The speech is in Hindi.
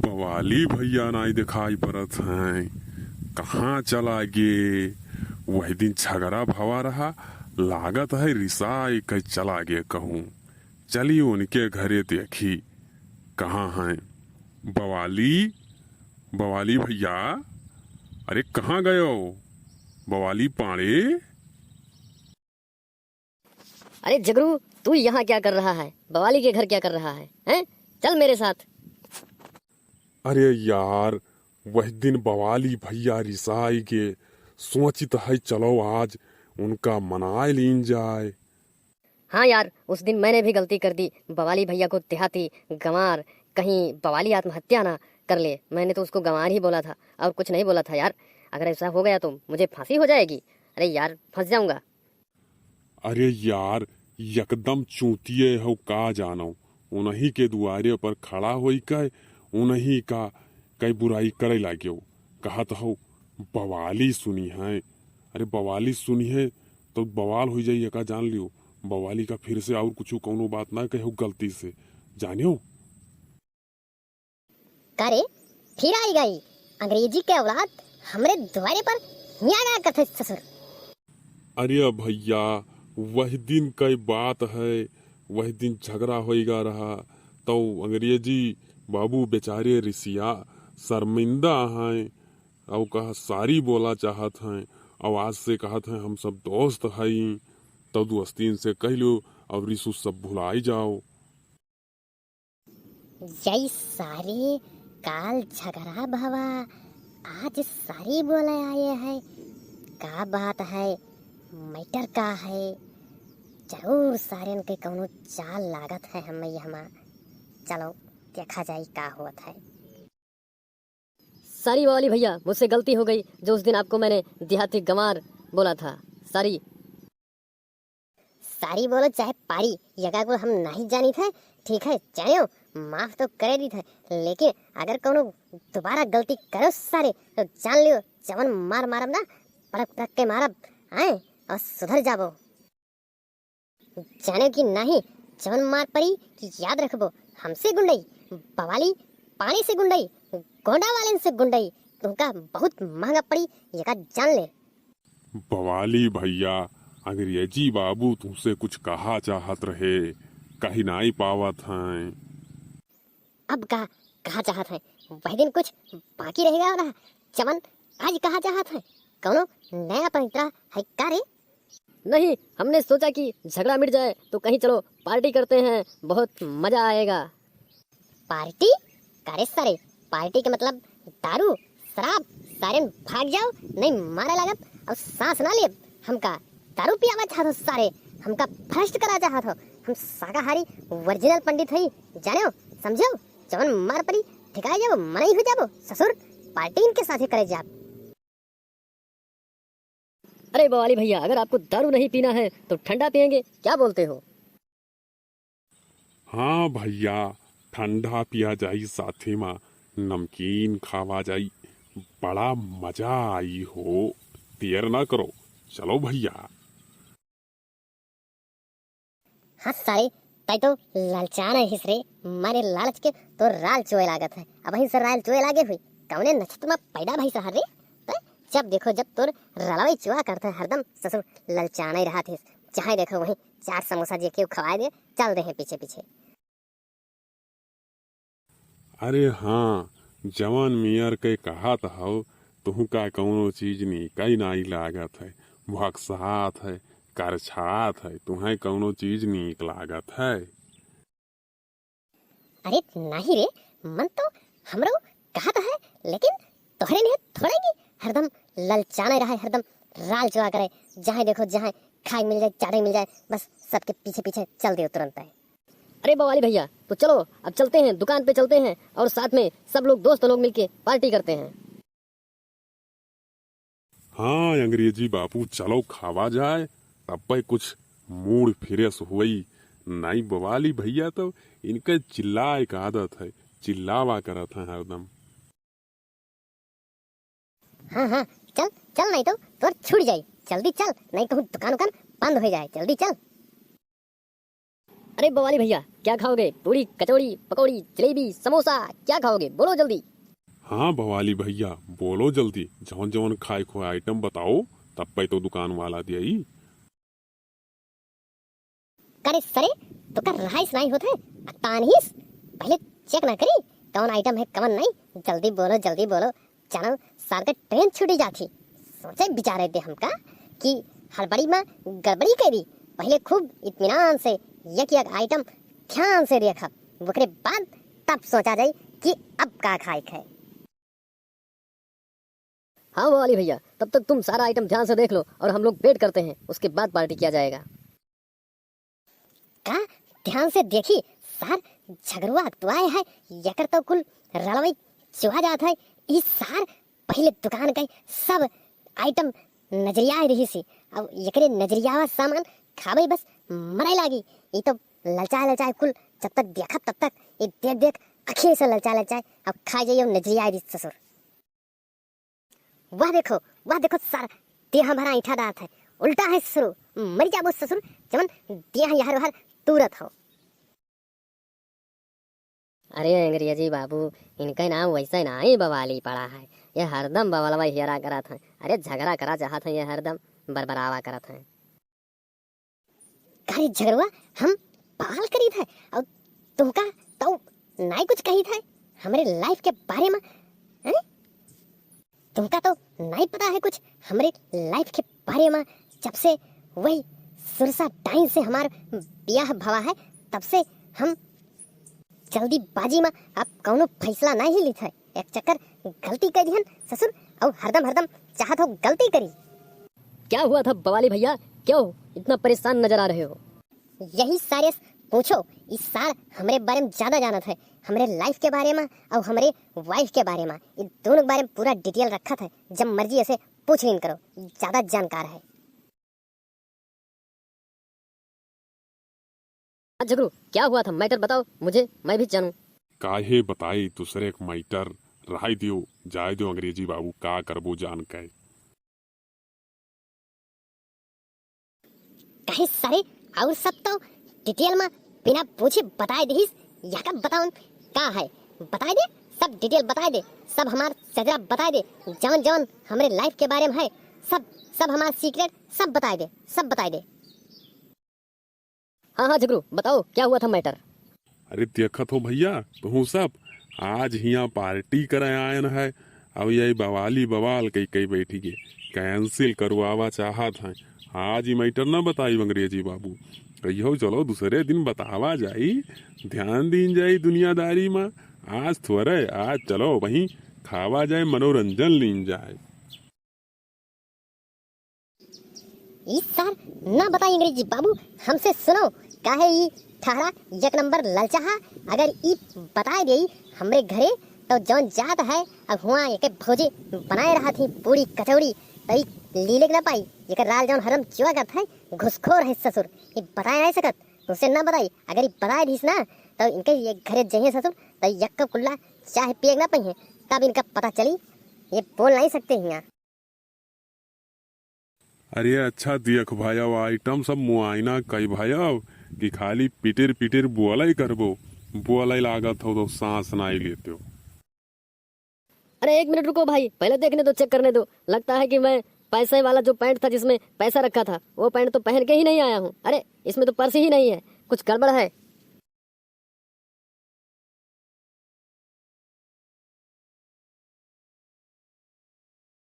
बवाली भैया नाई दिखाई पड़त हैं। कहाँ चला गे? वही दिन झगड़ा भवा रहा, लागत है रिसाई कहीं चला गे कहूँ। चलिए उनके घरे देखी कहाँ हैं। बवाली बवाली भैया, अरे कहाँ गए हो? बवाली पाड़े। अरे जगरू, तू यहाँ क्या कर रहा है? बवाली के घर क्या कर रहा है? हैं? चल मेरे साथ। अरे यार, वह दिन बवाली भैया रिसाई के सोचित है चलो आज उनका मनाए लीन जाए। हाँ यार, उस दिन मैंने भी गलती कर दी। बवाली भैया को देहाती गंवार, कहीं बवाली आत्महत्या ना कर ले। मैंने तो उसको गंवार ही बोला था और कुछ नहीं बोला था यार। अगर ऐसा हो गया तो मुझे फांसी हो जाएगी। अरे यार, फंस जाऊंगा। अरे यार, एकदम चूतिए हो का जानो। उन्हीं के दुआरे पर खड़ा होई कह उन्हीं का कई बुराई करे लागे हो। कहत हो बवाली सुनी है। अरे बवाली सुनी है तो बवाल हो जाइए का जान लियो। बवाली का फिर से और कुछ कौनो बात ना कहो गलती से, जानियो। करे फिर आई गई अंग्रेजी के औलाद हमरे द्वारे पर यहाँ गया करते ससुर। अरे भैया, वह दिन कई बात है। वह दिन झगड़ा होएगा रहा तो अंग्रेजी बाबू बेचारे रिसिया शर्मिंदा हैं और कहा सारी बोला चाहत हैं। आवाज से कहत हैं हम सब दोस्त हैं, तो दोस्तीन से कह लो और रिसु सब भुलाई जाओ। यही सारे काल झगड़ा भवा आज सारी बोले आए हैं। का बात है, मैटर का है? जरूर सारे के कौनो चाल लागत है हमें हमार। चलो देखा जाए का होत है। सारी बवाली भैया, मुझसे गलती हो गई जो उस दिन आपको मैंने देहाती गंवार बोला था। सारी सारी बोलो चाहे पारी, यगा को हम नहीं जानी थे। ठीक है जानियो, माफ तो करे दी थे, लेकिन अगर कोनो दोबारा गलती करो सारे तो जान लियो जवन मार मारब ना, पड़क पड़क के मारब आए और सुधर जाबो। जाने की नहीं, जवन मार पड़ी कि याद रखबो। हमसे गुंडई बवाली पानी से गुंडई गोंडा वाले से गुंडई तुमका बहुत महंगा पड़ी, यका जान ले। बवाली भैया, अंग्रेजी बाबू तुमसे कुछ कहा चाहत रहे, कहीं नहीं पावत हैं। अब कहा चाहत है? वह दिन कुछ बाकी रहेगा रहा चमन आज कहा चाहत है? कौनो नया पैंतरा है का रे? नहीं, हमने सोचा कि झगड़ा मिट जाए तो कहीं चलो पार्टी करते हैं, बहुत मजा आएगा। पार्टी करे सारे? पार्टी के मतलब दारू शराब सारे भाग जाओ नहीं मारा लागत और सांस ना ले। हमका दारू पियावा चाहत हो सारे, हमका भ्रष्ट करा चाहत हो। हम शाकाहारी ओरिजिनल पंडित हई, जानो समझो। जवन मार पड़ी ठिकाए जाओ, मनाई हो जाबो ससुर। पार्टी इनके साथे करे जाब। अरे बवाली भैया, अगर आपको दारू नहीं पीना है तो ठंडा पियेंगे, क्या बोलते हो? हाँ भैया, ठंडा पिया जाई, साथे में नमकीन खावा जाई, बड़ा मजा आई हो। देर ना करो, चलो भैया। हाँ सारे तै तो लालचान है हिसरे, मारे लालच के तो राल चोए लागत है। अब वहीं से राल चोए लागे हुई कौने नक्षत्र में पैदा भाई सहारे। जब देखो जब तोर रलवाई चुआ करते हरदम ससुर ललचाना ही रहा थे। जहाँ देखो वहीं चार समोसा जे क्यों खवाए दे, चल रहे हैं पीछे पीछे। अरे हाँ, जवान मियर के कहा हो तुहू का कौनो चीज नी कई नाई लागत है, भक्सात है, करछात है, तुम्हें कौनो चीज नीक लागत है। अरे नहीं रे, मन तो हमरो कहत है, लेकिन तोहरे नहीं थोड़ेगी। हरदम ललचाना रहा है, हरदम राल चुआ करे। जहाँ देखो जहाँ खाई मिल जाए, चाटे मिल जाए, बस सबके पीछे पीछे चल दे तुरंत है। अरे बवाली भैया, तो चलो अब चलते हैं, दुकान पे चलते हैं और साथ में सब लोग दोस्त लोग मिलके पार्टी करते हैं। हाँ अंग्रेजी बापू, चलो खावा जाए, तब पे कुछ मूड फ्रेश हुई। नाई बवाली भैया तो इनके चिल्लाए का आदत है, चिल्लावा करत है हरदम। हाँ हाँ चल चल, नहीं तो तोर छूट जाई। जल्दी चल, नहीं कहूँ दुकान उकान बंद हो जाए। जल्दी चल। अरे बवाली भैया, क्या खाओगे? पूरी, कचौड़ी, पकौड़ी, जलेबी, समोसा, क्या खाओगे? बोलो जल्दी। हाँ बवाली भैया, बोलो जल्दी, जौन जौन खाए खो आइटम बताओ, तब पे तो दुकान वाला दिया। करे सरे तो कर राइस नहीं होते तानहीस पहले चेक ना करी कौन आइटम है कौन नहीं। जल्दी बोलो जानो सार का ट्रेन छूटी जाती। सोचे बेचारे थे हमका कि हड़बड़ी में गड़बड़ी करी। पहले खूब इत्मीनान से एक आइटम ध्यान से देखा, वकरे बाद तब सोचा जाए कि अब का खाए खाए। हाँ बवाली भैया, तब तक तुम सारा आइटम ध्यान से देख लो और हम लोग वेट करते हैं, उसके बाद पार्टी किया जाएगा। का ध्यान से देखी सार झगड़ुआ तो आए है यकर तो कुल रलवई चुहा जात है। इस सार पहले दुकान के सब आइटम नजरिया रही सी, अब यकरे नजरियावा सामान खावे बस मरे लागी। ये तो ललचाए कुल जब तक देखा तब तक ये देख अखिए से ललचाए अब खा जाइए नजरिया रही ससुर। वाह देखो सार देह भरा ईठा दात है, उल्टा है ससुर, मर जाबो ससुर जमन देह यार बाहर तुरत हो। अरे अंग्रेजी बाबू, इनका नाम वैसा ना ही बवाली पड़ा है। ये हरदम बवालवा हेरा करत है। अरे झगड़ा करा चाहत है, ये हरदम बरबरावा करत है। कारे झगड़ुआ हम बवाल करी था और तुमका तो नहीं कुछ कही था हमारे लाइफ के बारे में है? तुमका तो नहीं पता है कुछ हमारे लाइफ के बारे में। जब से वही सुरसा टाइम से हमार ब्याह भवा है तब से हम जल्दीबाजी में अब कौनो फैसला नहीं ली था। एक चक्कर गलती करी हन ससुर और हरदम चाहत हो गलती करी। क्या हुआ था बवाली भैया, क्यों इतना परेशान नजर आ रहे हो? यही सारे पूछो, इस साल हमारे बारे में ज्यादा जानत है, हमारे लाइफ के बारे में और हमारे वाइफ के बारे में, ये दोनों के बारे में पूरा डिटेल रखा था। जब मर्जी ऐसे पूछ लीन करो, ज्यादा जानकार है। झगड़ू, क्या हुआ था? मैटर बताओ मुझे, मैं भी जानूं। काहे बताई दूसरे एक मैटर, राय दियो जाए दो अंग्रेजी बाबू, का करबो जान के। कहे सारे और सब तो डिटेल में बिना पूछे बताए दीस। या कब बताऊं का है, बताए दे सब डिटेल, बताए दे सब हमार सजरा, बताए दे जवन हमारे लाइफ के बारे में है, सब हमार सीक्रेट सब बताए दे। हाँ झगड़ू, बताओ क्या हुआ था मैटर। अरे देखत हो भैया, तू सब आज हिया पार्टी करे आयन है, अब यही बवाली बवाल कई बैठी के कैंसिल करवावा चाहत है। आज ही मैटर ना बताई अंग्रेजी बाबू, कहियो चलो दूसरे दिन बतावा जाई, ध्यान दीन जाई दुनियादारी में। आज थोड़े, आज चलो वहीं खावा जाए, मनोरंजन लीन जाए। इस साल ना बताई अंग्रेजी बाबू, हमसे सुनो काहे ई ठहरा एक नंबर ललचाहा। अगर ई बताए दे हमरे घरे तो जौन जात है अब हुआ एक भोजी बनाए रहा थी पूरी कचौड़ी, तो लीले ना पाई एक राल जौन हरम चुआ करत है, घुसखोर है ससुर, ये बताए नहीं सकत, तुझसे ना बताई। अगर ये बताए दीस ना तो इनके ये घरे जहे ससुर तो एक कप कुल्ला चाहे पिए ना पाई, तब इनका पता चली, ये बोल नहीं सकते यहाँ। अरे अच्छा देख भाई, आइटम सब मुआयना कई भाई, कि खाली पिटिर बोला ही करबो, बोला ही लागत हो तो सांस ना ही लेते हो। अरे एक मिनट रुको भाई, पहले देखने दो, चेक करने दो। लगता है कि मैं पैसे वाला जो पैंट था जिसमें पैसा रखा था, वो पैंट तो पहन के ही नहीं आया हूँ। अरे इसमें तो पर्स ही नहीं है, कुछ गड़बड़ है।